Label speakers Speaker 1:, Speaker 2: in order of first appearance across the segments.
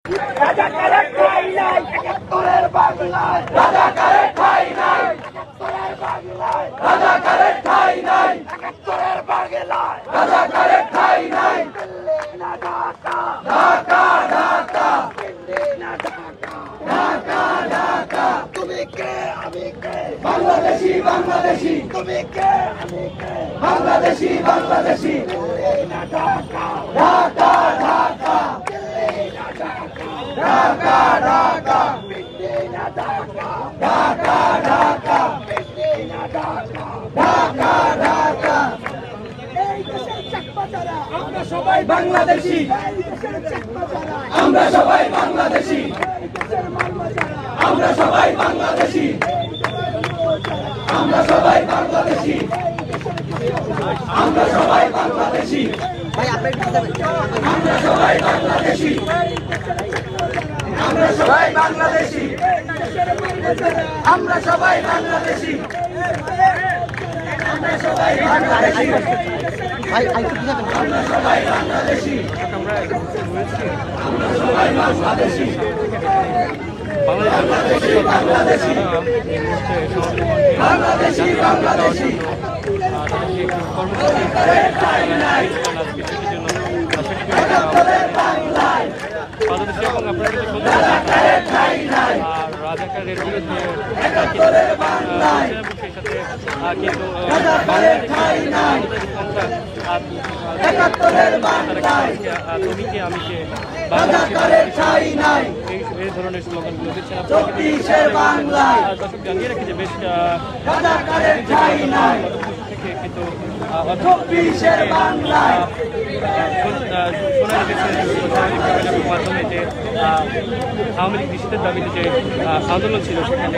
Speaker 1: রাজাকারের ঠাঁই নাই একাত্তরের বাংলায়, রাজাকারের ঠাঁই নাই একাত্তরের বাংলায়, রাজাকারের ঠাঁই নাই একাত্তরের বাংলায়, রাজাকারের ঠাঁই নাই। দিল্লি না ঢাকা, ঢাকা ঢাকা, দিল্লি না ঢাকা, ঢাকা ঢাকা। তুমি কে আমি কে, বাংলাদেশি বাংলাদেশি, তুমি কে আমি কে, বাংলাদেশি বাংলাদেশি। দিল্লি না ঢাকা, ঢাকা ঢাকা, দিল্লি না ঢাকা, ঢাকা ঢাকা, দিল্লি না ঢাকা, ঢাকা ঢাকা, দিল্লি না ঢাকা, ঢাকা ঢাকা। এই দেশের চাকমা যারা, আমরা সবাই বাংলাদেশি, এই দেশের চাকমা যারা, আমরা সবাই বাংলাদেশি, এই দেশের মালমা যারা, আমরা সবাই বাংলাদেশি, আমরা সবাই বাংলাদেশি, আমরা সবাই বাংলাদেশি, ভাই আপনি আমরা সবাই বাংলাদেশি, আমরা সবাই বাংলাদেশি, আমরা সবাই বাংলাদেশি, আমরা সবাই বাংলাদেশি, ভাই আমরা সবাই বাংলাদেশি, আমরা সবাই বাংলাদেশি, বাংলাদেশি বাংলাদেশি, বাংলাদেশি বাংলাদেশি।
Speaker 2: রাজাকারের বিরুদ্ধে তুমিকে আমিকে এই ধরনের স্লোগানগুলো দিচ্ছেন। দর্শক জানিয়ে রাখি যে বেশ থেকে কিন্তু মাধ্যমে যে আওয়ামী লীগ নিষিদ্ধের দাবিতে যে আন্দোলন ছিল সেখানে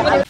Speaker 1: ভাই